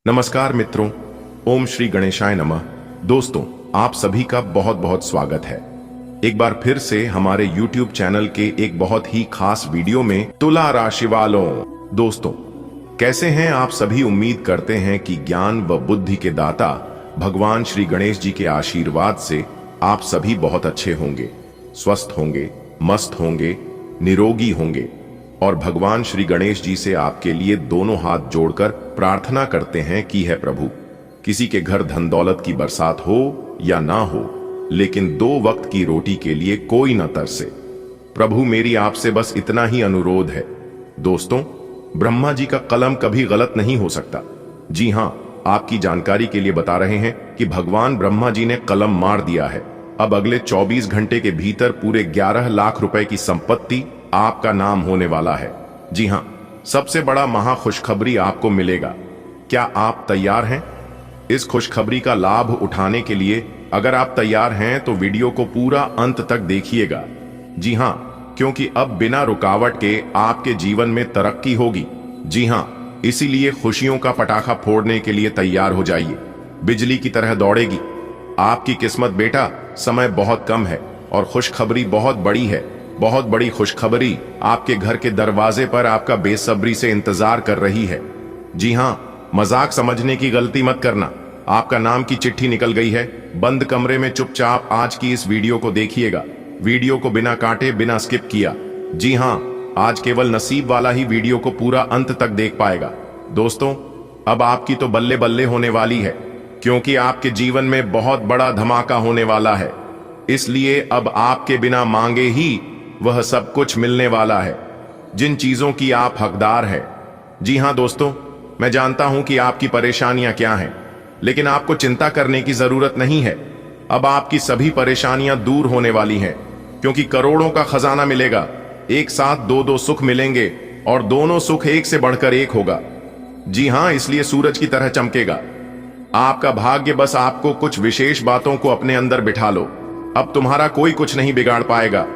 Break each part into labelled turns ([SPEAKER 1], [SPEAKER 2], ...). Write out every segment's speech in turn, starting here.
[SPEAKER 1] नमस्कार मित्रों, ओम श्री गणेशाय नमः। दोस्तों, आप सभी का बहुत बहुत स्वागत है एक बार फिर से हमारे YouTube चैनल के एक बहुत ही खास वीडियो में तुला राशि वालों। दोस्तों, कैसे हैं आप सभी? उम्मीद करते हैं कि ज्ञान व बुद्धि के दाता भगवान श्री गणेश जी के आशीर्वाद से आप सभी बहुत अच्छे होंगे, स्वस्थ होंगे, मस्त होंगे, निरोगी होंगे और भगवान श्री गणेश जी से आपके लिए दोनों हाथ जोड़कर प्रार्थना करते हैं कि है प्रभु, किसी के घर धन दौलत की बरसात हो या ना हो, लेकिन 2 वक्त की रोटी के लिए कोई न तरसे। प्रभु, मेरी आपसे बस इतना ही अनुरोध है। दोस्तों, ब्रह्मा जी का कलम कभी गलत नहीं हो सकता। जी हां, आपकी जानकारी के लिए बता रहे हैं कि भगवान ब्रह्मा जी ने कलम मार दिया है। अब अगले 24 घंटे के भीतर पूरे 11 लाख रुपए की संपत्ति आपका नाम होने वाला है। जी हां, सबसे बड़ा महा खुशखबरी आपको मिलेगा। क्या आप तैयार हैं इस खुशखबरी का लाभ उठाने के लिए? अगर आप तैयार हैं तो वीडियो को पूरा अंत तक देखिएगा। जी हां, क्योंकि अब बिना रुकावट के आपके जीवन में तरक्की होगी। जी हां, इसीलिए खुशियों का पटाखा फोड़ने के लिए तैयार हो जाइए। बिजली की तरह दौड़ेगी आपकी किस्मत बेटा। समय बहुत कम है और खुशखबरी बहुत बड़ी है। बहुत बड़ी खुशखबरी आपके घर के दरवाजे पर आपका बेसब्री से इंतजार कर रही है। जी हां, मजाक समझने की गलती मत करना। आपका नाम की चिट्ठी निकल गई है। बंद कमरे में चुपचाप आज की इस वीडियो को देखिएगा। वीडियो को बिना काटे, बिना स्किप किया। जी हां, आज केवल नसीब वाला ही वीडियो को पूरा अंत तक देख पाएगा। दोस्तों, अब आपकी तो बल्ले बल्ले होने वाली है, क्योंकि आपके जीवन में बहुत बड़ा धमाका होने वाला है। इसलिए अब आपके बिना मांगे ही वह सब कुछ मिलने वाला है जिन चीजों की आप हकदार है। जी हां दोस्तों, मैं जानता हूं कि आपकी परेशानियां क्या हैं, लेकिन आपको चिंता करने की जरूरत नहीं है। अब आपकी सभी परेशानियां दूर होने वाली हैं, क्योंकि करोड़ों का खजाना मिलेगा। एक साथ 2-2 सुख मिलेंगे और दोनों सुख एक से बढ़कर एक होगा। जी हां, इसलिए सूरज की तरह चमकेगा आपका भाग्य। बस आपको कुछ विशेष बातों को अपने अंदर बिठा लो। अब तुम्हारा कोई कुछ नहीं बिगाड़ पाएगा।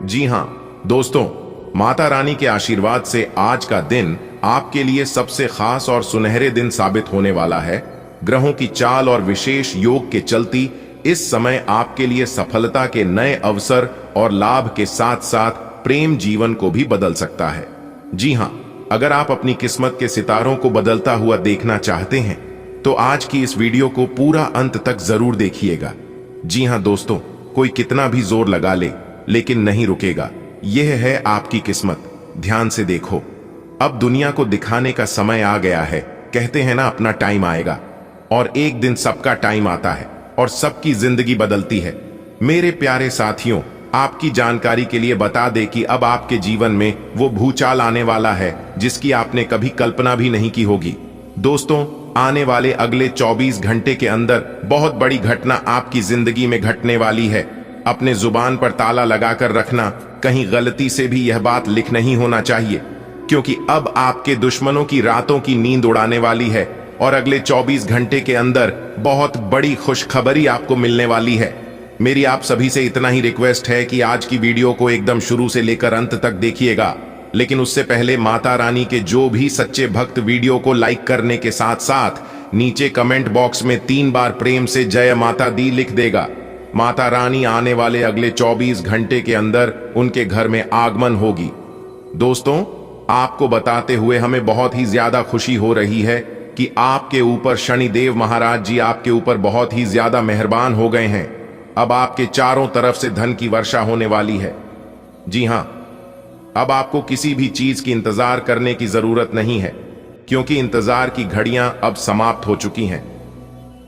[SPEAKER 1] जी हां दोस्तों, माता रानी के आशीर्वाद से आज का दिन आपके लिए सबसे खास और सुनहरे दिन साबित होने वाला है। ग्रहों की चाल और विशेष योग के चलती इस समय आपके लिए सफलता के नए अवसर और लाभ के साथ साथ प्रेम जीवन को भी बदल सकता है। जी हां, अगर आप अपनी किस्मत के सितारों को बदलता हुआ देखना चाहते हैं तो आज की इस वीडियो को पूरा अंत तक जरूर देखिएगा। जी हां दोस्तों, कोई कितना भी जोर लगा ले लेकिन नहीं रुकेगा। यह है आपकी किस्मत। ध्यान से देखो, अब दुनिया को दिखाने का समय आ गया है। कहते हैं ना, अपना टाइम आएगा, और एक दिन सबका टाइम आता है और सबकी जिंदगी बदलती है। मेरे प्यारे साथियों, आपकी जानकारी के लिए बता दे कि अब आपके जीवन में वो भूचाल आने वाला है जिसकी आपने कभी कल्पना भी नहीं की होगी। दोस्तों, आने वाले अगले 24 घंटे के अंदर बहुत बड़ी घटना आपकी जिंदगी में घटने वाली है। अपने जुबान पर ताला लगाकर रखना, कहीं गलती से भी यह बात लिख नहीं होना चाहिए, क्योंकि अब आपके दुश्मनों की रातों की नींद उड़ाने वाली है और अगले 24 घंटे के अंदर बहुत बड़ी खुशखबरी आपको मिलने वाली है। मेरी आप सभी से इतना ही रिक्वेस्ट है कि आज की वीडियो को एकदम शुरू से लेकर अंत तक देखिएगा। लेकिन उससे पहले माता रानी के जो भी सच्चे भक्त वीडियो को लाइक करने के साथ साथ नीचे कमेंट बॉक्स में 3 बार प्रेम से जय माता दी लिख देगा, माता रानी आने वाले अगले 24 घंटे के अंदर उनके घर में आगमन होगी। दोस्तों, आपको बताते हुए हमें बहुत ही ज्यादा खुशी हो रही है कि आपके ऊपर शनिदेव महाराज जी आपके ऊपर बहुत ही ज्यादा मेहरबान हो गए हैं। अब आपके चारों तरफ से धन की वर्षा होने वाली है। जी हां, अब आपको किसी भी चीज की इंतजार करने की जरूरत नहीं है, क्योंकि इंतजार की घड़ियां अब समाप्त हो चुकी हैं।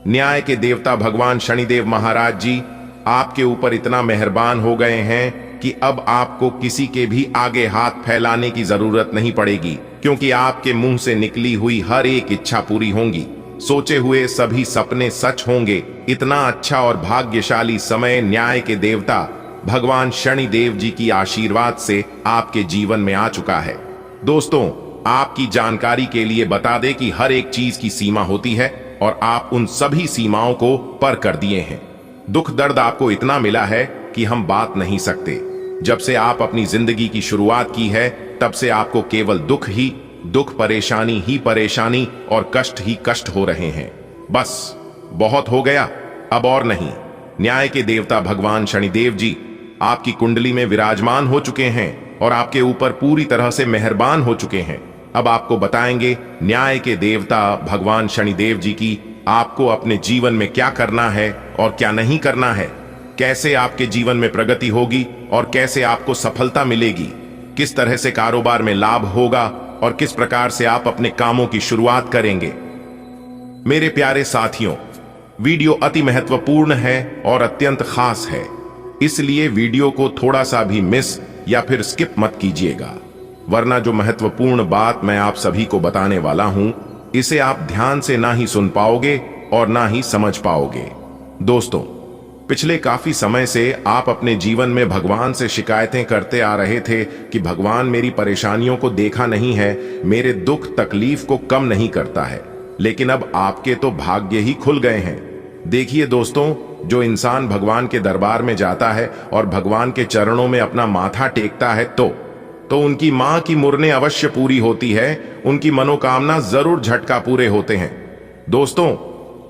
[SPEAKER 1] न्याय के देवता भगवान शनिदेव महाराज जी आपके ऊपर इतना मेहरबान हो गए हैं कि अब आपको किसी के भी आगे हाथ फैलाने की जरूरत नहीं पड़ेगी, क्योंकि आपके मुंह से निकली हुई हर एक इच्छा पूरी होंगी। सोचे हुए सभी सपने सच होंगे। इतना अच्छा और भाग्यशाली समय न्याय के देवता भगवान शनिदेव जी की आशीर्वाद से आपके जीवन में आ चुका है। दोस्तों, आपकी जानकारी के लिए बता दें कि हर एक चीज की सीमा होती है और आप उन सभी सीमाओं को पार कर दिए हैं। दुख दर्द आपको इतना मिला है कि हम बात नहीं सकते। जब से आप अपनी जिंदगी की शुरुआत की है, तब से आपको केवल दुख ही दुख परेशानी ही परेशानी और कष्ट ही कष्ट हो रहे हैं। बस बहुत हो गया, अब और नहीं। न्याय के देवता भगवान शनिदेव जी आपकी कुंडली में विराजमान हो चुके हैं और आपके ऊपर पूरी तरह से मेहरबान हो चुके हैं। अब आपको बताएंगे न्याय के देवता भगवान शनिदेव जी की आपको अपने जीवन में क्या करना है और क्या नहीं करना है, कैसे आपके जीवन में प्रगति होगी और कैसे आपको सफलता मिलेगी, किस तरह से कारोबार में लाभ होगा और किस प्रकार से आप अपने कामों की शुरुआत करेंगे। मेरे प्यारे साथियों, वीडियो अति महत्वपूर्ण है और अत्यंत खास है, इसलिए वीडियो को थोड़ा सा भी मिस या फिर स्किप मत कीजिएगा, वरना जो महत्वपूर्ण बात मैं आप सभी को बताने वाला हूं इसे आप ध्यान से ना ही सुन पाओगे और ना ही समझ पाओगे। दोस्तों, पिछले काफी समय से आप अपने जीवन में भगवान से शिकायतें करते आ रहे थे कि भगवान मेरी परेशानियों को देखा नहीं है, मेरे दुख तकलीफ को कम नहीं करता है। लेकिन अब आपके तो भाग्य ही खुल गए हैं। देखिए दोस्तों, जो इंसान भगवान के दरबार में जाता है और भगवान के चरणों में अपना माथा टेकता है तो उनकी मां की मुरने अवश्य पूरी होती है, उनकी मनोकामना जरूर झटका पूरे होते हैं। दोस्तों,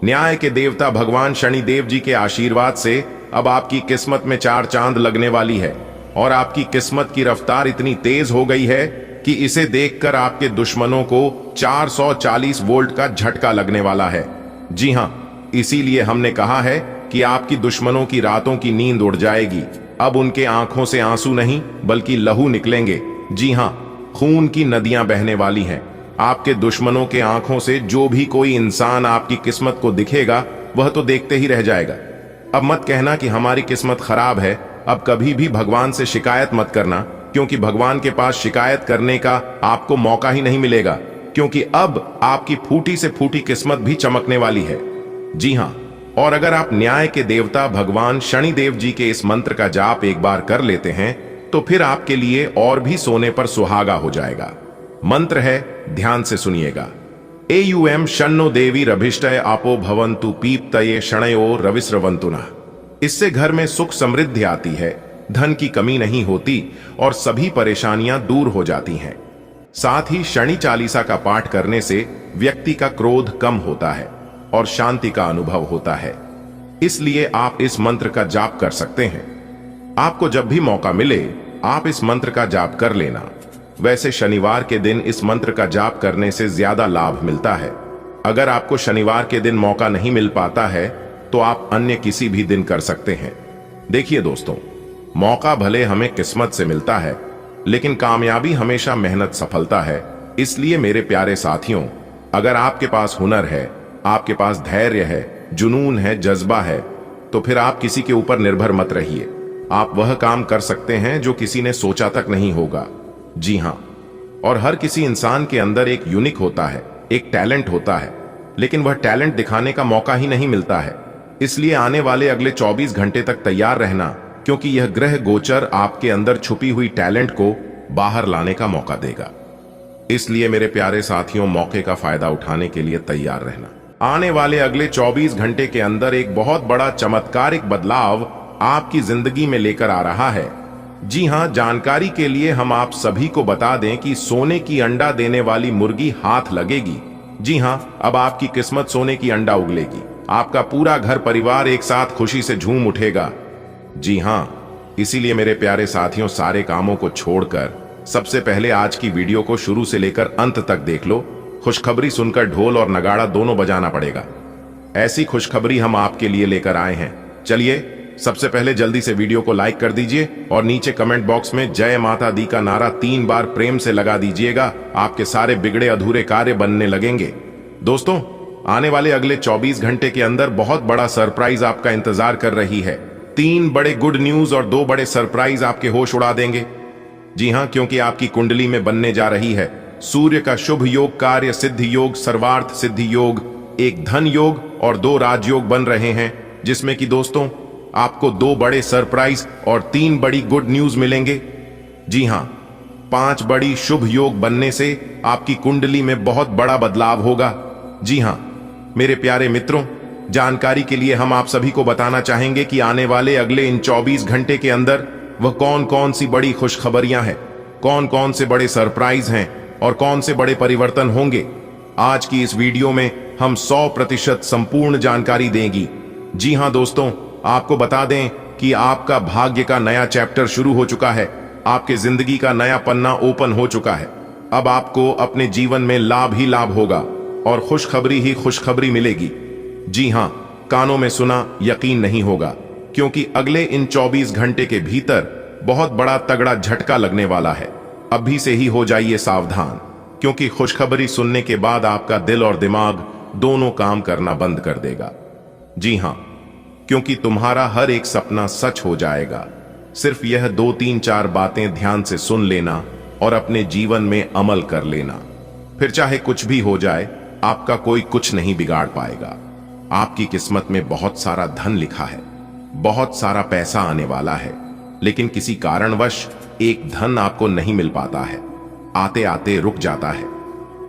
[SPEAKER 1] न्याय के देवता भगवान शनिदेव जी के आशीर्वाद से अब आपकी किस्मत में चार चांद लगने वाली है और आपकी किस्मत की रफ्तार इतनी तेज हो गई है कि इसे देखकर आपके दुश्मनों को 440 वोल्ट का झटका लगने वाला है। जी हां, इसीलिए हमने कहा है कि आपकी दुश्मनों की रातों की नींद उड़ जाएगी। अब उनके आंखों से आंसू नहीं बल्कि लहू निकलेंगे। जी हां, खून की नदियां बहने वाली हैं। आपके दुश्मनों के आंखों से जो भी कोई इंसान आपकी किस्मत को दिखेगा वह तो देखते ही रह जाएगा। अब मत कहना कि हमारी किस्मत खराब है। अब कभी भी भगवान से शिकायत मत करना, क्योंकि भगवान के पास शिकायत करने का आपको मौका ही नहीं मिलेगा, क्योंकि अब आपकी फूटी से फूटी किस्मत भी चमकने वाली है। जी हां, और अगर आप न्याय के देवता भगवान शनिदेव जी के इस मंत्र का जाप एक बार कर लेते हैं तो फिर आपके लिए और भी सोने पर सुहागा हो जाएगा। मंत्र है, ध्यान से सुनिएगा। एयुएम शन्नो देवी रभिष्टय आपो भवन्तु पीप्तये शणयो रविस्रवंतुना। इससे घर में सुख समृद्धि आती है, धन की कमी नहीं होती और सभी परेशानियां दूर हो जाती हैं। साथ ही शनि चालीसा का पाठ करने से व्यक्ति का क्रोध कम होता है और शांति का अनुभव होता है। इसलिए आप इस मंत्र का जाप कर सकते हैं। आपको जब भी मौका मिले आप इस मंत्र का जाप कर लेना। वैसे शनिवार के दिन इस मंत्र का जाप करने से ज्यादा लाभ मिलता है। अगर आपको शनिवार के दिन मौका नहीं मिल पाता है तो आप अन्य किसी भी दिन कर सकते हैं। देखिए दोस्तों, मौका भले हमें किस्मत से मिलता है, लेकिन कामयाबी हमेशा मेहनत सफलता है। इसलिए मेरे प्यारे साथियों, अगर आपके पास हुनर है, आपके पास धैर्य है, जुनून है, जज्बा है, तो फिर आप किसी के ऊपर निर्भर मत रहिए। आप वह काम कर सकते हैं जो किसी ने सोचा तक नहीं होगा। जी हां, और हर किसी इंसान के अंदर एक यूनिक होता है, एक टैलेंट होता है, लेकिन वह टैलेंट दिखाने का मौका ही नहीं मिलता है। इसलिए आने वाले अगले 24 घंटे तक तैयार रहना, क्योंकि यह ग्रह गोचर आपके अंदर छुपी हुई टैलेंट को बाहर लाने का मौका देगा। इसलिए मेरे प्यारे साथियों, मौके का फायदा उठाने के लिए तैयार रहना। आने वाले अगले 24 घंटे के अंदर एक बहुत बड़ा चमत्कारिक बदलाव आपकी जिंदगी में लेकर आ रहा है। जी हां, जानकारी के लिए हम आप सभी को बता दें कि सोने की अंडा देने वाली मुर्गी हाथ लगेगी। जी हां, अब आपकी किस्मत सोने की अंडा उगलेगी। आपका पूरा घर परिवार एक साथ खुशी से झूम उठेगा। जी हां, इसीलिए मेरे प्यारे साथियों, सारे कामों को छोड़कर सबसे पहले आज की वीडियो को शुरू से लेकर अंत तक देख लो। खुशखबरी सुनकर ढोल और नगाड़ा दोनों बजाना पड़ेगा। ऐसी खुशखबरी हम आपके लिए लेकर आए हैं। चलिए, सबसे पहले जल्दी से वीडियो को लाइक कर दीजिए और नीचे कमेंट बॉक्स में जय माता दी का नारा 3 बार प्रेम से लगा दीजिएगा। आपके सारे बिगड़े अधूरे कार्य बनने लगेंगे। दोस्तों, आने वाले अगले 24 घंटे के अंदर बहुत बड़ा सरप्राइज आपका इंतजार कर रही है। 3 बड़े गुड न्यूज और 2 बड़े सरप्राइज आपके होश उड़ा देंगे। जी हां, क्योंकि आपकी कुंडली में बनने जा रही है सूर्य का शुभ योग, कार्य सिद्धि योग, सर्वार्थ सिद्धि योग, एक धन योग और 2 राजयोग बन रहे हैं, जिसमें कि दोस्तों आपको 2 बड़े सरप्राइज और 3 बड़ी गुड न्यूज मिलेंगे। जी हां, 5 बड़ी शुभ योग बनने से आपकी कुंडली में बहुत बड़ा बदलाव होगा। जी हां मेरे प्यारे मित्रों, जानकारी के लिए हम आप सभी को बताना चाहेंगे कि आने वाले अगले इन 24 घंटे के अंदर वह कौन कौन सी बड़ी खुशखबरियां हैं, कौन कौन से बड़े सरप्राइज हैं और कौन से बड़े परिवर्तन होंगे। आज की इस वीडियो में हम 100% संपूर्ण जानकारी देंगी। जी हां दोस्तों, आपको बता दें कि आपका भाग्य का नया चैप्टर शुरू हो चुका है। आपके जिंदगी का नया पन्ना ओपन हो चुका है। अब आपको अपने जीवन में लाभ ही लाभ होगा और खुशखबरी ही खुशखबरी मिलेगी। जी हां, कानों में सुना यकीन नहीं होगा, क्योंकि अगले इन 24 घंटे के भीतर बहुत बड़ा तगड़ा झटका लगने वाला है। अभी से ही हो जाइए सावधान, क्योंकि खुशखबरी सुनने के बाद आपका दिल और दिमाग दोनों काम करना बंद कर देगा। जी हां, क्योंकि तुम्हारा हर एक सपना सच हो जाएगा। सिर्फ यह 2-3-4 बातें ध्यान से सुन लेना और अपने जीवन में अमल कर लेना। फिर चाहे कुछ भी हो जाए, आपका कोई कुछ नहीं बिगाड़ पाएगा। आपकी किस्मत में बहुत सारा धन लिखा है, बहुत सारा पैसा आने वाला है, लेकिन किसी कारणवश एक धन आपको नहीं मिल पाता है, आते आते रुक जाता है।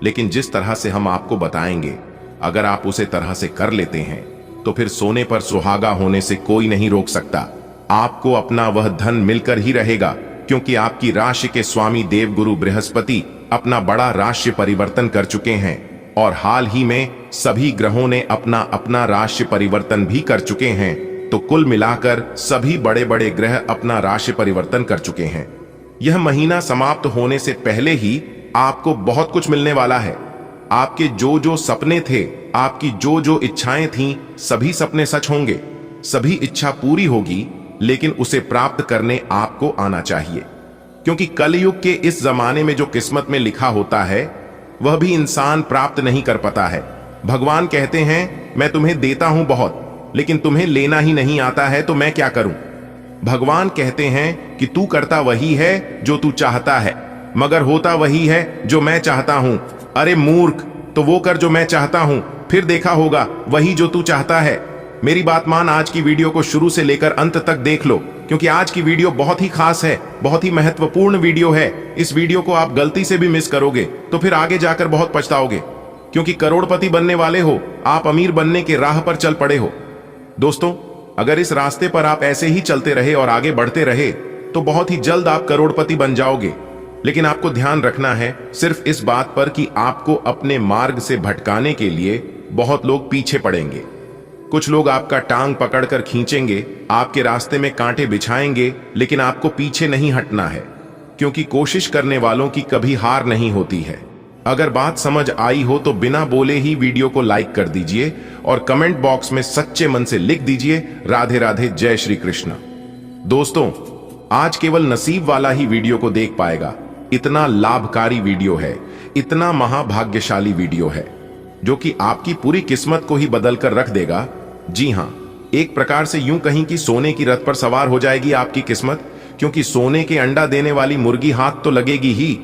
[SPEAKER 1] लेकिन जिस तरह से हम आपको बताएंगे, अगर आप उसे तरह से कर लेते हैं तो फिर सोने पर सुहागा होने से कोई नहीं रोक सकता। आपको अपना वह धन मिलकर ही रहेगा, क्योंकि आपकी राशि के स्वामी देवगुरु बृहस्पति अपना बड़ा राशि परिवर्तन कर चुके हैं और हाल ही में सभी ग्रहों ने अपना अपना राशि परिवर्तन भी कर चुके हैं। तो कुल मिलाकर सभी बड़े बड़े ग्रह अपना राशि परिवर्तन कर चुके हैं। यह महीना समाप्त होने से पहले ही आपको बहुत कुछ मिलने वाला है। आपके जो जो सपने थे, आपकी जो जो इच्छाएं थीं, सभी सपने सच होंगे, सभी इच्छा पूरी होगी, लेकिन उसे प्राप्त करने आपको आना चाहिए। क्योंकि कलयुग के इस जमाने में जो किस्मत में लिखा होता है वह भी इंसान प्राप्त नहीं कर पाता है। भगवान कहते हैं, मैं तुम्हें देता हूं बहुत, लेकिन तुम्हें लेना ही नहीं आता है, तो मैं क्या करूं। भगवान कहते हैं कि तू करता वही है जो तू चाहता है, मगर होता वही है जो मैं चाहता हूं। अरे मूर्ख, तो वो कर जो मैं चाहता हूं, फिर देखा होगा वही जो तू चाहता है। मेरी बात मान, आज की वीडियो को शुरू से लेकर अंत तक देख लो, क्योंकि आज की वीडियो बहुत ही खास है, बहुत ही महत्वपूर्ण वीडियो है। इस वीडियो को आप गलती से भी मिस करोगे तो फिर आगे जाकर बहुत पछताओगे, क्योंकि करोड़पति बनने वाले हो, आप अमीर बनने के राह पर चल पड़े हो। दोस्तों, अगर इस रास्ते पर आप ऐसे ही चलते रहे और आगे बढ़ते रहे तो बहुत ही जल्द आप करोड़पति बन जाओगे। लेकिन आपको ध्यान रखना है सिर्फ इस बात पर कि आपको अपने मार्ग से भटकाने के लिए बहुत लोग पीछे पड़ेंगे। कुछ लोग आपका टांग पकड़कर खींचेंगे, आपके रास्ते में कांटे बिछाएंगे, लेकिन आपको पीछे नहीं हटना है, क्योंकि कोशिश करने वालों की कभी हार नहीं होती है। अगर बात समझ आई हो तो बिना बोले ही वीडियो को लाइक कर दीजिए और कमेंट बॉक्स में सच्चे मन से लिख दीजिए, राधे राधे, जय श्री कृष्ण। दोस्तों, आज केवल नसीब वाला ही वीडियो को देख पाएगा। इतना लाभकारी वीडियो है, इतना महाभाग्यशाली वीडियो है, जो कि आपकी पूरी किस्मत को ही बदल कर रख देगा। जी हां, एक प्रकार से यूं कहीं कि सोने की रथ पर सवार हो जाएगी आपकी किस्मत, क्योंकि सोने के अंडा देने वाली मुर्गी हाथ तो लगेगी ही,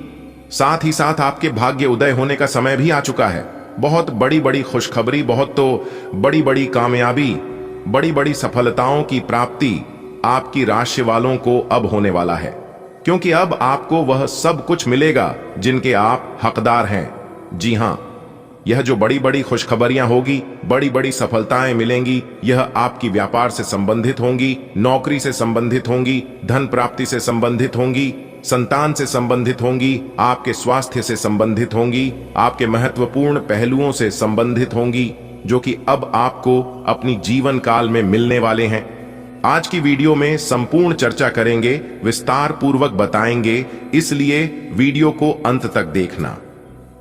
[SPEAKER 1] साथ ही साथ आपके भाग्य उदय होने का समय भी आ चुका है। बहुत बड़ी बड़ी खुशखबरी, बहुत तो बड़ी बड़ी कामयाबी, बड़ी बड़ी सफलताओं की प्राप्ति आपकी राशि वालों को अब होने वाला है, क्योंकि अब आपको वह सब कुछ मिलेगा जिनके आप हकदार हैं। जी हां, यह जो बड़ी बड़ी खुशखबरियां होगी, बड़ी बड़ी सफलताएं मिलेंगी, यह आपकी व्यापार से संबंधित होंगी, नौकरी से संबंधित होंगी, धन प्राप्ति से संबंधित होंगी, संतान से संबंधित होंगी, आपके स्वास्थ्य से संबंधित होंगी, आपके महत्वपूर्ण पहलुओं से संबंधित होंगी, जो कि अब आपको अपनी जीवन काल में मिलने वाले हैं। आज की वीडियो में संपूर्ण चर्चा करेंगे, विस्तार पूर्वक बताएंगे, इसलिए वीडियो को अंत तक देखना।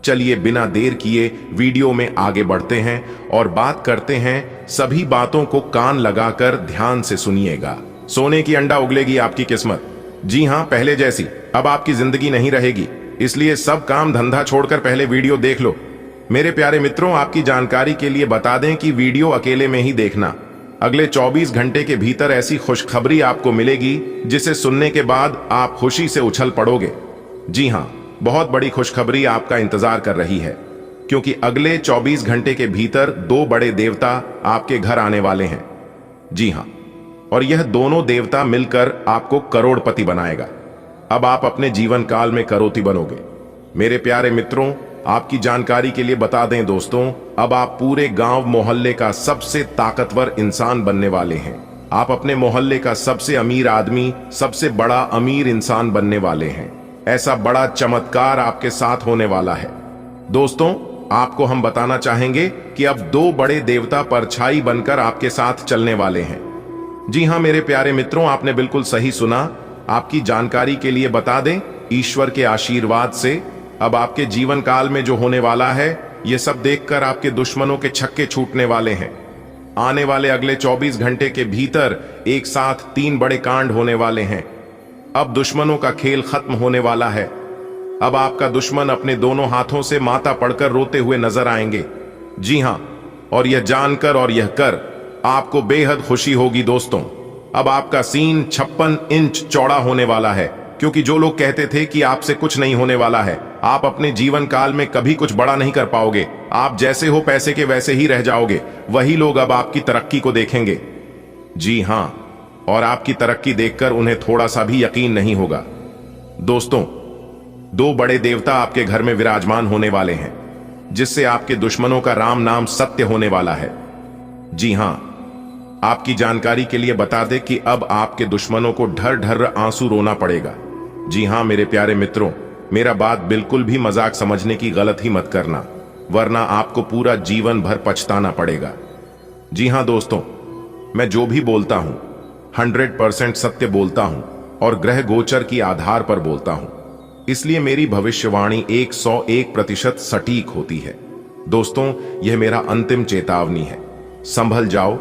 [SPEAKER 1] चलिए बिना देर किए वीडियो में आगे बढ़ते हैं और बात करते हैं। सभी बातों को कान लगाकर ध्यान से सुनिएगा। सोने की अंडा उगलेगी आपकी किस्मत। जी हां, पहले जैसी अब आपकी जिंदगी नहीं रहेगी, इसलिए सब काम धंधा छोड़कर पहले वीडियो देख लो। मेरे प्यारे मित्रों, आपकी जानकारी के लिए बता दें कि वीडियो अकेले में ही देखना। अगले 24 घंटे के भीतर ऐसी खुशखबरी आपको मिलेगी जिसे सुनने के बाद आप खुशी से उछल पड़ोगे। जी हां, बहुत बड़ी खुशखबरी आपका इंतजार कर रही है, क्योंकि अगले 24 घंटे के भीतर 2 बड़े देवता आपके घर आने वाले हैं। जी हां, और यह दोनों देवता मिलकर आपको करोड़पति बनाएगा। अब आप अपने जीवन काल में करोड़पति बनोगे। मेरे प्यारे मित्रों, आपकी जानकारी के लिए बता दें दोस्तों, अब आप पूरे गांव मोहल्ले का सबसे ताकतवर इंसान बनने वाले हैं। आप अपने मोहल्ले का सबसे अमीर आदमी, सबसे बड़ा अमीर इंसान बनने वाले हैं। ऐसा बड़ा चमत्कार आपके साथ होने वाला है। दोस्तों, आपको हम बताना चाहेंगे कि अब दो बड़े देवता परछाई बनकर आपके साथ चलने वाले हैं। जी हां मेरे प्यारे मित्रों, आपने बिल्कुल सही सुना। आपकी जानकारी के लिए बता दें, ईश्वर के आशीर्वाद से अब आपके जीवन काल में जो होने वाला है, ये सब देखकर आपके दुश्मनों के छक्के छूटने वाले हैं। आने वाले अगले 24 घंटे के भीतर एक साथ 3 बड़े कांड होने वाले हैं। अब दुश्मनों का खेल खत्म होने वाला है। अब आपका दुश्मन अपने दोनों हाथों से माथा पड़कर रोते हुए नजर आएंगे। जी हां, और यह जानकर और यह कर आपको बेहद खुशी होगी दोस्तों। अब आपका सीन 56 इंच चौड़ा होने वाला है, क्योंकि जो लोग कहते थे कि आपसे कुछ नहीं होने वाला है, आप अपने जीवन काल में कभी कुछ बड़ा नहीं कर पाओगे, आप जैसे हो पैसे के वैसे ही रह जाओगे, वही लोग अब आपकी तरक्की को देखेंगे। जी हां, और आपकी तरक्की देखकर उन्हें थोड़ा सा भी यकीन नहीं होगा। दोस्तों, 2 बड़े देवता आपके घर में विराजमान होने वाले हैं, जिससे आपके दुश्मनों का राम नाम सत्य होने वाला है। जी हां, आपकी जानकारी के लिए बता दें कि अब आपके दुश्मनों को ढर ढर आंसू रोना पड़ेगा। जी हां मेरे प्यारे मित्रों, मेरा बात बिल्कुल भी मजाक समझने की गलत ही मत करना, वरना आपको पूरा जीवन भर पछताना पड़ेगा। जी हां दोस्तों, मैं जो भी बोलता हूं 100% सत्य बोलता हूं और ग्रह गोचर की आधार पर बोलता हूं, इसलिए मेरी भविष्यवाणी 101% सटीक होती है। दोस्तों, यह मेरा अंतिम चेतावनी है। संभल जाओ,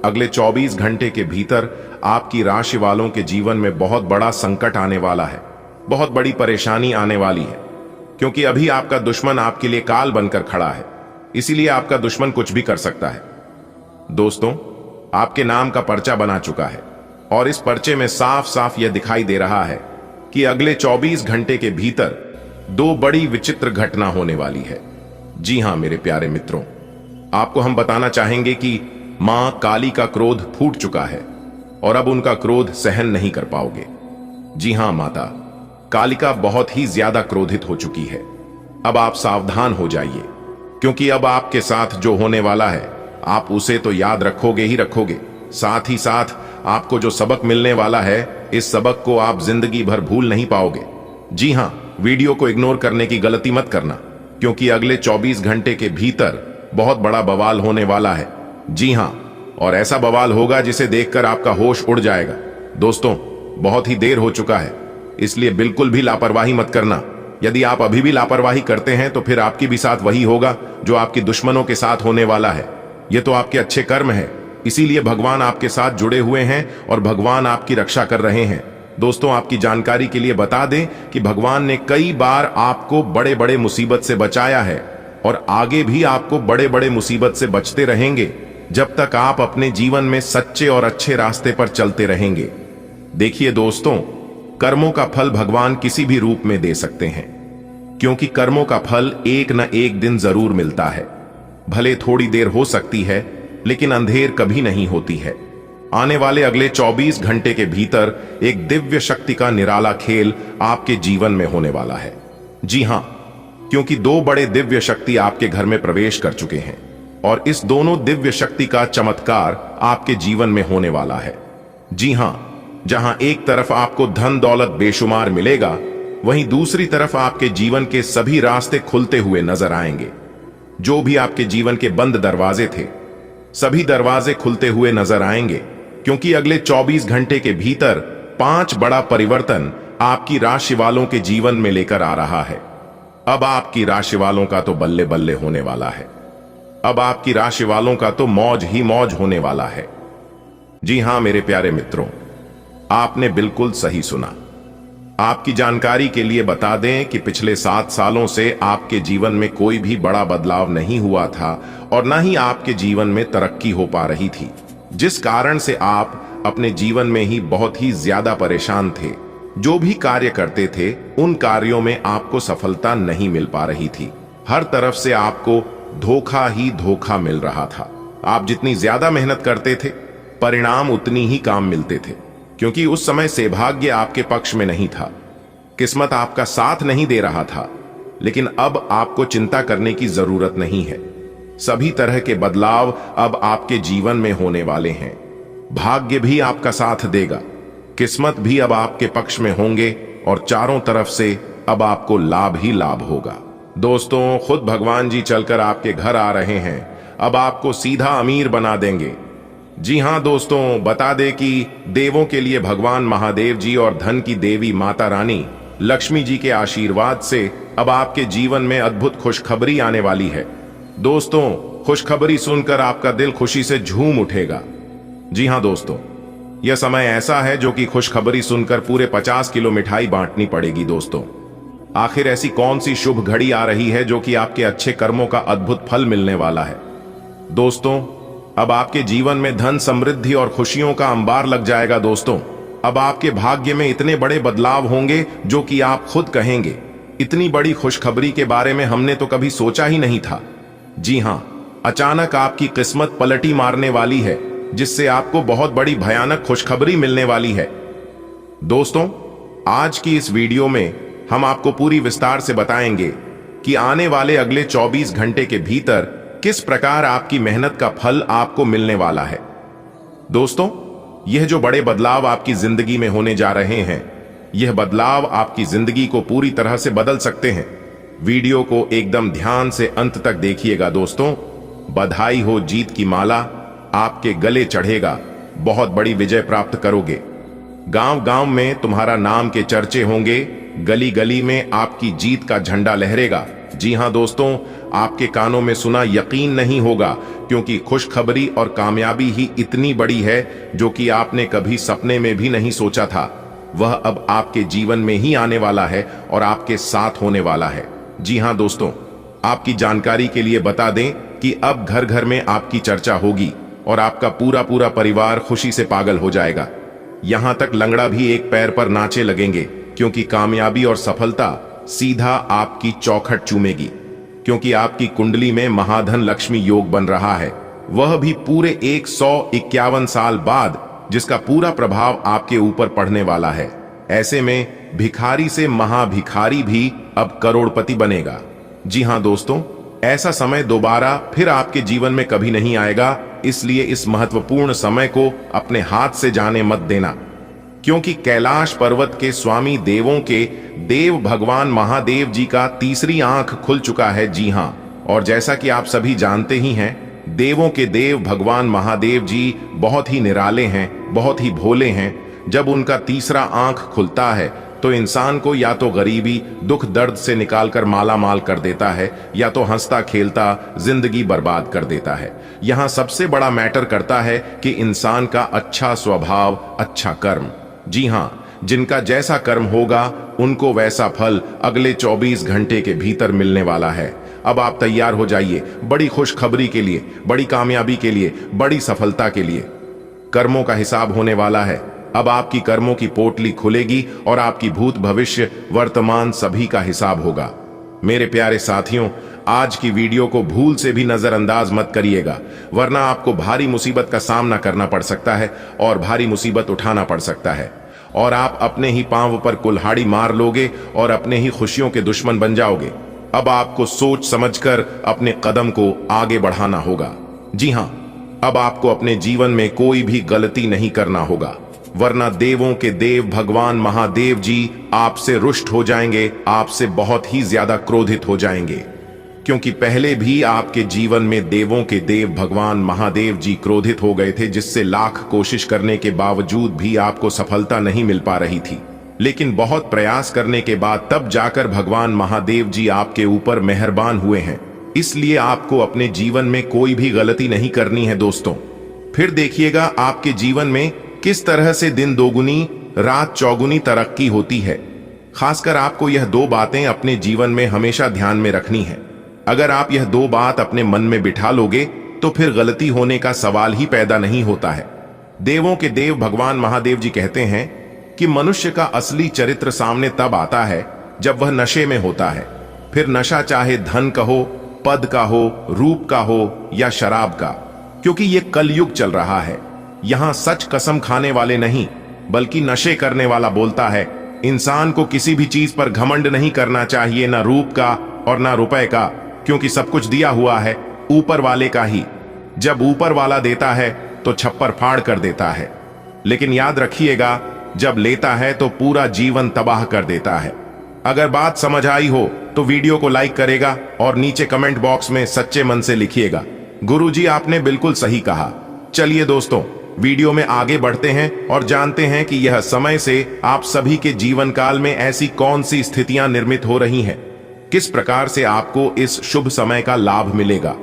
[SPEAKER 1] अगले 24 घंटे के भीतर आपकी राशि वालों के जीवन में बहुत बड़ा संकट आने वाला है, बहुत बड़ी परेशानी आने वाली है, क्योंकि अभी आपका दुश्मन आपके लिए काल बनकर खड़ा है, इसीलिए आपका दुश्मन कुछ भी कर सकता है। दोस्तों, आपके नाम का पर्चा बना चुका है और इस पर्चे में साफ साफ यह दिखाई दे रहा है कि अगले 24 घंटे के भीतर 2 बड़ी विचित्र घटना होने वाली है। जी हां मेरे प्यारे मित्रों, आपको हम बताना चाहेंगे कि मां काली का क्रोध फूट चुका है और अब उनका क्रोध सहन नहीं कर पाओगे। जी हां, माता कालिका बहुत ही ज्यादा क्रोधित हो चुकी है। अब आप सावधान हो जाइए, क्योंकि अब आपके साथ जो होने वाला है, आप उसे तो याद रखोगे ही रखोगे, साथ ही साथ आपको जो सबक मिलने वाला है, इस सबक को आप जिंदगी भर भूल नहीं पाओगे। जी हां, वीडियो को इग्नोर करने की गलती मत करना, क्योंकि अगले 24 घंटे के भीतर बहुत बड़ा बवाल होने वाला है। जी हां, और ऐसा बवाल होगा जिसे देखकर आपका होश उड़ जाएगा। दोस्तों, बहुत ही देर हो चुका है, इसलिए बिल्कुल भी लापरवाही मत करना। यदि आप अभी भी लापरवाही करते हैं तो फिर आपकी भी साथ वही होगा जो आपके दुश्मनों के साथ होने वाला है। यह तो आपके अच्छे कर्म है, इसीलिए भगवान आपके साथ जुड़े हुए हैं और भगवान आपकी रक्षा कर रहे हैं। दोस्तों, आपकी जानकारी के लिए बता दें कि भगवान ने कई बार आपको बड़े बड़े मुसीबत से बचाया है और आगे भी आपको बड़े बड़े मुसीबत से बचते रहेंगे, जब तक आप अपने जीवन में सच्चे और अच्छे रास्ते पर चलते रहेंगे। देखिए दोस्तों, कर्मों का फल भगवान किसी भी रूप में दे सकते हैं, क्योंकि कर्मों का फल एक न एक दिन जरूर मिलता है। भले थोड़ी देर हो सकती है, लेकिन अंधेर कभी नहीं होती है। आने वाले अगले 24 घंटे के भीतर एक दिव्य शक्ति का निराला खेल आपके जीवन में होने वाला है। जी हां, क्योंकि 2 बड़े दिव्य शक्ति आपके घर में प्रवेश कर चुके हैं और इस दोनों दिव्य शक्ति का चमत्कार आपके जीवन में होने वाला है। जी हां, जहां एक तरफ आपको धन दौलत बेशुमार मिलेगा, वहीं दूसरी तरफ आपके जीवन के सभी रास्ते खुलते हुए नजर आएंगे। जो भी आपके जीवन के बंद दरवाजे थे, सभी दरवाजे खुलते हुए नजर आएंगे, क्योंकि अगले 24 घंटे के भीतर 5 बड़ा परिवर्तन आपकी राशि वालों के जीवन में लेकर आ रहा है। अब आपकी राशि वालों का तो बल्ले बल्ले होने वाला है। अब आपकी राशि वालों का तो मौज ही मौज होने वाला है। जी हां मेरे प्यारे मित्रों, आपने बिल्कुल सही सुना। आपकी जानकारी के लिए बता दें कि पिछले 7 सालों से आपके जीवन में कोई भी बड़ा बदलाव नहीं हुआ था और न ही आपके जीवन में तरक्की हो पा रही थी, जिस कारण से आप अपने जीवन में ही बहुत ही ज्यादा परेशान थे। जो भी कार्य करते थे, उन कार्यों में आपको सफलता नहीं मिल पा रही थी। हर तरफ से आपको धोखा ही धोखा मिल रहा था। आप जितनी ज्यादा मेहनत करते थे, परिणाम उतनी ही काम मिलते थे, क्योंकि उस समय सौभाग्य आपके पक्ष में नहीं था, किस्मत आपका साथ नहीं दे रहा था। लेकिन अब आपको चिंता करने की जरूरत नहीं है। सभी तरह के बदलाव अब आपके जीवन में होने वाले हैं। भाग्य भी आपका साथ देगा, किस्मत भी अब आपके पक्ष में होंगे और चारों तरफ से अब आपको लाभ ही लाभ होगा। दोस्तों, खुद भगवान जी चलकर आपके घर आ रहे हैं, अब आपको सीधा अमीर बना देंगे। जी हां दोस्तों, बता दें कि देवों के लिए भगवान महादेव जी और धन की देवी माता रानी लक्ष्मी जी के आशीर्वाद से अब आपके जीवन में अद्भुत खुशखबरी आने वाली है। दोस्तों, खुशखबरी सुनकर आपका दिल खुशी से झूम उठेगा। जी हां दोस्तों, यह समय ऐसा है जो कि खुशखबरी सुनकर पूरे 50 किलो मिठाई बांटनी पड़ेगी। दोस्तों, आखिर ऐसी कौन सी शुभ घड़ी आ रही है जो कि आपके अच्छे कर्मों का अद्भुत फल मिलने वाला है। दोस्तों, अब आपके जीवन में धन, समृद्धि और खुशियों का अंबार लग जाएगा। दोस्तों, अब आपके भाग्य में इतने बड़े बदलाव होंगे जो कि आप खुद कहेंगे, इतनी बड़ी खुशखबरी के बारे में हमने तो कभी सोचा ही नहीं था। जी हां, अचानक आपकी किस्मत पलटी मारने वाली है, जिससे आपको बहुत बड़ी भयानक खुशखबरी मिलने वाली है। दोस्तों, आज की इस वीडियो में हम आपको पूरी विस्तार से बताएंगे कि आने वाले अगले 24 घंटे के भीतर किस प्रकार आपकी मेहनत का फल आपको मिलने वाला है। दोस्तों, यह जो बड़े बदलाव आपकी जिंदगी में होने जा रहे हैं, यह बदलाव आपकी जिंदगी को पूरी तरह से बदल सकते हैं। वीडियो को एकदम ध्यान से अंत तक देखिएगा। दोस्तों, बधाई हो, जीत की माला आपके गले चढ़ेगा, बहुत बड़ी विजय प्राप्त करोगे। गांव गांव में तुम्हारा नाम के चर्चे होंगे, गली गली में आपकी जीत का झंडा लहरेगा। जी हां दोस्तों, आपके कानों में सुना यकीन नहीं होगा, क्योंकि खुशखबरी और कामयाबी ही इतनी बड़ी है जो कि आपने कभी सपने में भी नहीं सोचा था। वह अब आपके जीवन में ही आने वाला है और आपके साथ होने वाला है। जी हां दोस्तों, आपकी जानकारी के लिए बता दें कि अब घर घर में आपकी चर्चा होगी और आपका पूरा पूरा परिवार खुशी से पागल हो जाएगा। यहां तक लंगड़ा भी एक पैर पर नाचे लगेंगे, क्योंकि कामयाबी और सफलता सीधा आपकी चौखट चूमेगी। क्योंकि आपकी कुंडली में महाधन लक्ष्मी योग बन रहा है, वह भी पूरे 151 साल बाद, जिसका पूरा प्रभाव आपके ऊपर पड़ने वाला है। ऐसे में भिखारी से महाभिखारी भी अब करोड़पति बनेगा। जी हां दोस्तों, ऐसा समय दोबारा फिर आपके जीवन में कभी नहीं आएगा, इसलिए इस महत्वपूर्ण समय को अपने हाथ से जाने मत देना। क्योंकि कैलाश पर्वत के स्वामी देवों के देव भगवान महादेव जी का तीसरी आंख खुल चुका है। जी हां, और जैसा कि आप सभी जानते ही हैं, देवों के देव भगवान महादेव जी बहुत ही निराले हैं, बहुत ही भोले हैं। जब उनका तीसरा आंख खुलता है तो इंसान को या तो गरीबी, दुख, दर्द से निकालकर माला माल कर देता है, या तो हंसता खेलता जिंदगी बर्बाद कर देता है। यहां सबसे बड़ा मैटर करता है कि इंसान का अच्छा स्वभाव, अच्छा कर्म। जी हां, जिनका जैसा कर्म होगा उनको वैसा फल अगले 24 घंटे के भीतर मिलने वाला है। अब आप तैयार हो जाइए बड़ी खुशखबरी के लिए, बड़ी कामयाबी के लिए, बड़ी सफलता के लिए। कर्मों का हिसाब होने वाला है। अब आपकी कर्मों की पोटली खुलेगी और आपकी भूत, भविष्य, वर्तमान सभी का हिसाब होगा। मेरे प्यारे साथियों, आज की वीडियो को भूल से भी नजरअंदाज मत करिएगा, वरना आपको भारी मुसीबत का सामना करना पड़ सकता है और भारी मुसीबत उठाना पड़ सकता है, और आप अपने ही पांव पर कुल्हाड़ी मार लोगे और अपने ही खुशियों के दुश्मन बन जाओगे। अब आपको सोच समझकर अपने कदम को आगे बढ़ाना होगा। जी हां, अब आपको अपने जीवन में कोई भी गलती नहीं करना होगा, वरना देवों के देव भगवान महादेव जी आपसे रुष्ट हो जाएंगे, आपसे बहुत ही ज्यादा क्रोधित हो जाएंगे। क्योंकि पहले भी आपके जीवन में देवों के देव भगवान महादेव जी क्रोधित हो गए थे, जिससे लाख कोशिश करने के बावजूद भी आपको सफलता नहीं मिल पा रही थी। लेकिन बहुत प्रयास करने के बाद तब जाकर भगवान महादेव जी आपके ऊपर मेहरबान हुए हैं। इसलिए आपको अपने जीवन में कोई भी गलती नहीं करनी है दोस्तों। फिर देखिएगा आपके जीवन में किस तरह से दिन दोगुनी रात चौगुनी तरक्की होती है। खासकर आपको यह दो बातें अपने जीवन में हमेशा ध्यान में रखनी है। अगर आप यह दो बात अपने मन में बिठा लोगे तो फिर गलती होने का सवाल ही पैदा नहीं होता है। देवों के देव भगवान महादेव जी कहते हैं कि मनुष्य का असली चरित्र सामने तब आता है जब वह नशे में होता है। फिर नशा चाहे धन का हो, पद का हो, रूप का हो या शराब का, क्योंकि ये कलयुग चल रहा है। यहां सच कसम खाने वाले नहीं बल्कि नशे करने वाला बोलता है। इंसान को किसी भी चीज पर घमंड नहीं करना चाहिए, ना रूप का और ना रुपए का, क्योंकि सब कुछ दिया हुआ है ऊपर वाले का ही। जब ऊपर वाला देता है तो छप्पर फाड़ कर देता है। लेकिन याद रखिएगा, जब लेता है तो पूरा जीवन तबाह कर देता है। अगर बात समझ आई हो तो वीडियो को लाइक करेगा और नीचे कमेंट बॉक्स में सच्चे मन से लिखिएगा, गुरुजी आपने बिल्कुल सही कहा। चलिए दोस्तों, वीडियो में आगे बढ़ते हैं और जानते हैं कि यह समय से आप सभी के जीवन काल में ऐसी कौन सी स्थितियां निर्मित हो रही हैं, किस प्रकार से आपको इस शुभ समय का लाभ मिलेगा,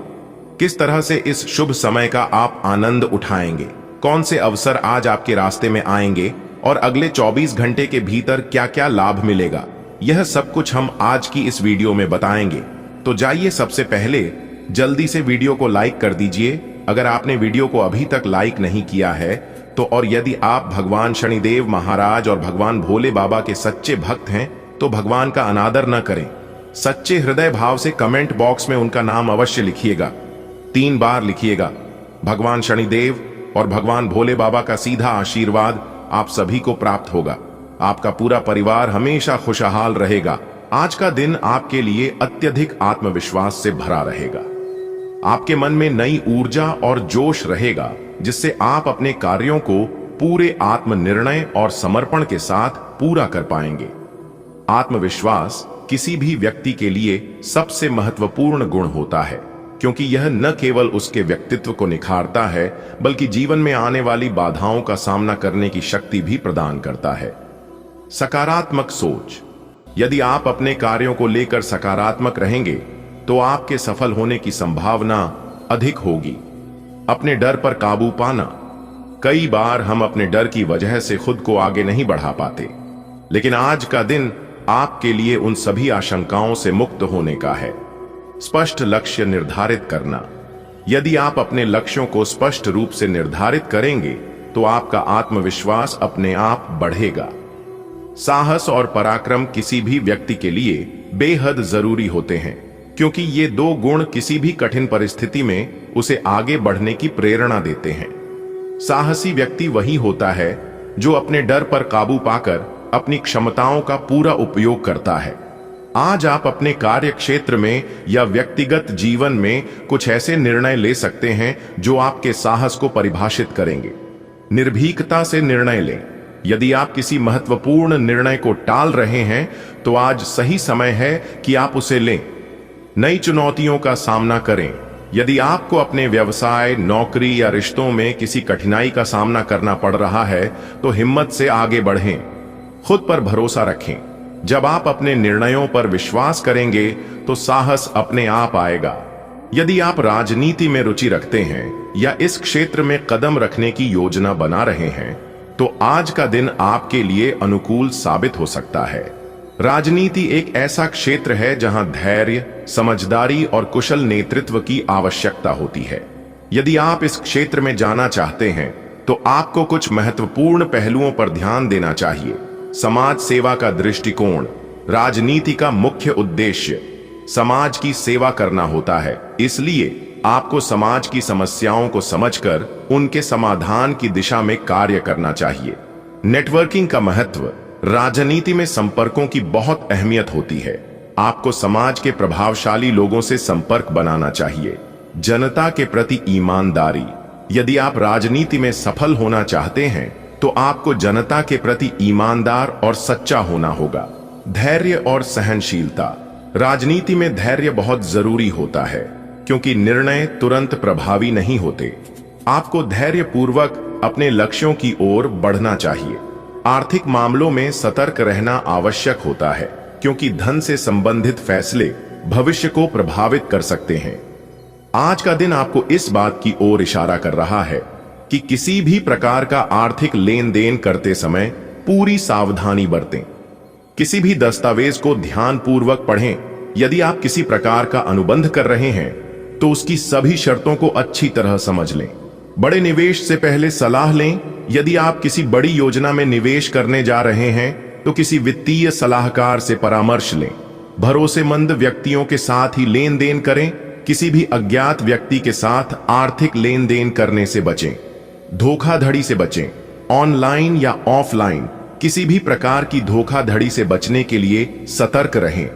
[SPEAKER 1] किस तरह से इस शुभ समय का आप आनंद उठाएंगे, कौन से अवसर आज आपके रास्ते में आएंगे और अगले 24 घंटे के भीतर क्या क्या लाभ मिलेगा, यह सब कुछ हम आज की इस वीडियो में बताएंगे। तो जाइए, सबसे पहले जल्दी से वीडियो को लाइक कर दीजिए अगर आपने वीडियो को अभी तक लाइक नहीं किया है तो। और यदि आप भगवान शनिदेव महाराज और भगवान भोले बाबा के सच्चे भक्त हैं तो भगवान का अनादर न करें, सच्चे हृदय भाव से कमेंट बॉक्स में उनका नाम अवश्य लिखिएगा, 3 बार लिखिएगा। भगवान शनिदेव और भगवान भोले बाबा का सीधा आशीर्वाद आप सभी को प्राप्त होगा। आपका पूरा परिवार हमेशा खुशहाल रहेगा। आज का दिन आपके लिए अत्यधिक आत्मविश्वास से भरा रहेगा। आपके मन में नई ऊर्जा और जोश रहेगा जिससे आप अपने कार्यों को पूरे आत्मनिर्णय और समर्पण के साथ पूरा कर पाएंगे। आत्मविश्वास किसी भी व्यक्ति के लिए सबसे महत्वपूर्ण गुण होता है, क्योंकि यह न केवल उसके व्यक्तित्व को निखारता है बल्कि जीवन में आने वाली बाधाओं का सामना करने की शक्ति भी प्रदान करता है। सकारात्मक सोच। यदि आप अपने कार्यों को लेकर सकारात्मक रहेंगे तो आपके सफल होने की संभावना अधिक होगी। अपने डर पर काबू पाना। कई बार हम अपने डर की वजह से खुद को आगे नहीं बढ़ा पाते, लेकिन आज का दिन आपके लिए उन सभी आशंकाओं से मुक्त होने का है। स्पष्ट लक्ष्य निर्धारित करना। यदि आप अपने लक्ष्यों को स्पष्ट रूप से निर्धारित करेंगे तो आपका आत्मविश्वास अपने आप बढ़ेगा। साहस और पराक्रम किसी भी व्यक्ति के लिए बेहद जरूरी होते हैं, क्योंकि ये 2 गुण किसी भी कठिन परिस्थिति में उसे आगे बढ़ने की प्रेरणा देते हैं। साहसी व्यक्ति वही होता है जो अपने डर पर काबू पाकर अपनी क्षमताओं का पूरा उपयोग करता है। आज आप अपने कार्य क्षेत्र में या व्यक्तिगत जीवन में कुछ ऐसे निर्णय ले सकते हैं जो आपके साहस को परिभाषित करेंगे। निर्भीकता से निर्णय लें। यदि आप किसी महत्वपूर्ण निर्णय को टाल रहे हैं तो आज सही समय है कि आप उसे लें। नई चुनौतियों का सामना करें। यदि आपको अपने व्यवसाय, नौकरी या रिश्तों में किसी कठिनाई का सामना करना पड़ रहा है तो हिम्मत से आगे बढ़ें। खुद पर भरोसा रखें। जब आप अपने निर्णयों पर विश्वास करेंगे तो साहस अपने आप आएगा। यदि आप राजनीति में रुचि रखते हैं या इस क्षेत्र में कदम रखने की योजना बना रहे हैं तो आज का दिन आपके लिए अनुकूल साबित हो सकता है। राजनीति एक ऐसा क्षेत्र है जहां धैर्य, समझदारी और कुशल नेतृत्व की आवश्यकता होती है। यदि आप इस क्षेत्र में जाना चाहते हैं तो आपको कुछ महत्वपूर्ण पहलुओं पर ध्यान देना चाहिए। समाज सेवा का दृष्टिकोण। राजनीति का मुख्य उद्देश्य समाज की सेवा करना होता है, इसलिए आपको समाज की समस्याओं को समझकर उनके समाधान की दिशा में कार्य करना चाहिए। नेटवर्किंग का महत्व। राजनीति में संपर्कों की बहुत अहमियत होती है। आपको समाज के प्रभावशाली लोगों से संपर्क बनाना चाहिए। जनता के प्रति ईमानदारी। यदि आप राजनीति में सफल होना चाहते हैं तो आपको जनता के प्रति ईमानदार और सच्चा होना होगा। धैर्य और सहनशीलता। राजनीति में धैर्य बहुत जरूरी होता है, क्योंकि निर्णय तुरंत प्रभावी नहीं होते। आपको धैर्यपूर्वक अपने लक्ष्यों की ओर बढ़ना चाहिए। आर्थिक मामलों में सतर्क रहना आवश्यक होता है, क्योंकि धन से संबंधित फैसले भविष्य को प्रभावित कर सकते हैं। आज का दिन आपको इस बात की ओर इशारा कर रहा है कि किसी भी प्रकार का आर्थिक लेन देन करते समय पूरी सावधानी बरतें। किसी भी दस्तावेज को ध्यानपूर्वक पढ़ें। यदि आप किसी प्रकार का अनुबंध कर रहे हैं तो उसकी सभी शर्तों को अच्छी तरह समझ लें। बड़े निवेश से पहले सलाह लें। यदि आप किसी बड़ी योजना में निवेश करने जा रहे हैं तो किसी वित्तीय सलाहकार से परामर्श लें। भरोसेमंद व्यक्तियों के साथ ही लेन देन करें। किसी भी अज्ञात व्यक्ति के साथ आर्थिक लेन देन करने से बचें। धोखाधड़ी से बचें। ऑनलाइन या ऑफलाइन किसी भी प्रकार की धोखाधड़ी से बचने के लिए सतर्क रहें।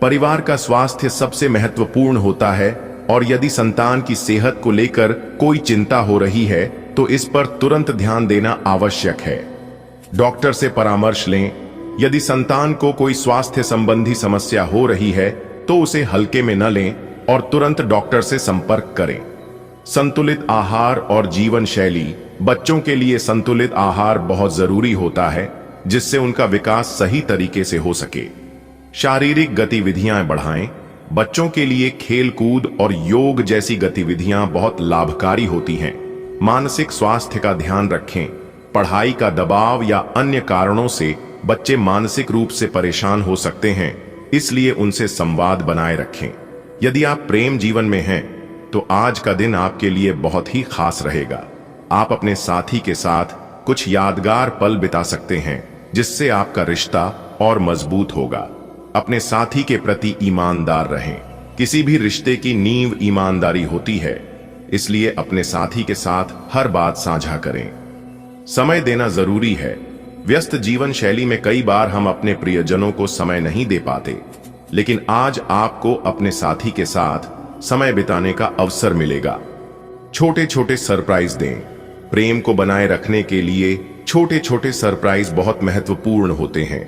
[SPEAKER 1] परिवार का स्वास्थ्य सबसे महत्वपूर्ण होता है और यदि संतान की सेहत को लेकर कोई चिंता हो रही है तो इस पर तुरंत ध्यान देना आवश्यक है। डॉक्टर से परामर्श लें। यदि संतान को कोई स्वास्थ्य संबंधी समस्या हो रही है तो उसे हल्के में न लें और तुरंत डॉक्टर से संपर्क करें। संतुलित आहार और जीवन शैली। बच्चों के लिए संतुलित आहार बहुत जरूरी होता है जिससे उनका विकास सही तरीके से हो सके। शारीरिक गतिविधियां बढ़ाएं। बच्चों के लिए खेल कूद और योग जैसी गतिविधियां बहुत लाभकारी होती हैं। मानसिक स्वास्थ्य का ध्यान रखें। पढ़ाई का दबाव या अन्य कारणों से बच्चे मानसिक रूप से परेशान हो सकते हैं, इसलिए उनसे संवाद बनाए रखें। यदि आप प्रेम जीवन में हैं तो आज का दिन आपके लिए बहुत ही खास रहेगा। आप अपने साथी के साथ कुछ यादगार पल बिता सकते हैं जिससे आपका रिश्ता और मजबूत होगा। अपने साथी के प्रति ईमानदार रहें। किसी भी रिश्ते की नींव ईमानदारी होती है, इसलिए अपने साथी के साथ हर बात साझा करें। समय देना जरूरी है। व्यस्त जीवन शैली में कई बार हम अपने प्रियजनों को समय नहीं दे पाते, लेकिन आज आपको अपने साथी के साथ समय बिताने का अवसर मिलेगा। छोटे छोटे सरप्राइज दें। प्रेम को बनाए रखने के लिए छोटे छोटे सरप्राइज बहुत महत्वपूर्ण होते हैं।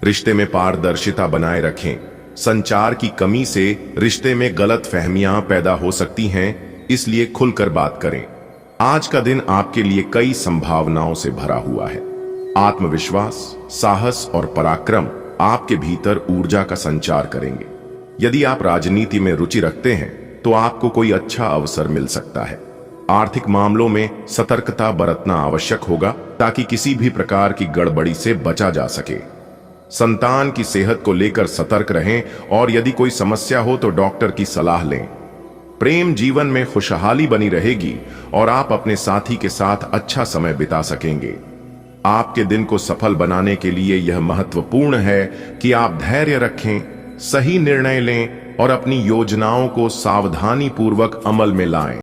[SPEAKER 1] रिश्ते में पारदर्शिता बनाए रखें। संचार की कमी से रिश्ते में गलतफहमियां पैदा हो सकती हैं, इसलिए खुलकर बात करें। आज का दिन आपके लिए कई संभावनाओं से भरा हुआ है। आत्मविश्वास, साहस और पराक्रम आपके भीतर ऊर्जा का संचार करेंगे। यदि आप राजनीति में रुचि रखते हैं तो आपको कोई अच्छा अवसर मिल सकता है। आर्थिक मामलों में सतर्कता बरतना आवश्यक होगा ताकि किसी भी प्रकार की गड़बड़ी से बचा जा सके। संतान की सेहत को लेकर सतर्क रहें और यदि कोई समस्या हो तो डॉक्टर की सलाह लें। प्रेम जीवन में खुशहाली बनी रहेगी और आप अपने साथी के साथ अच्छा समय बिता सकेंगे। आपके दिन को सफल बनाने के लिए यह महत्वपूर्ण है कि आप धैर्य रखें, सही निर्णय लें और अपनी योजनाओं को सावधानी पूर्वक अमल में लाएं।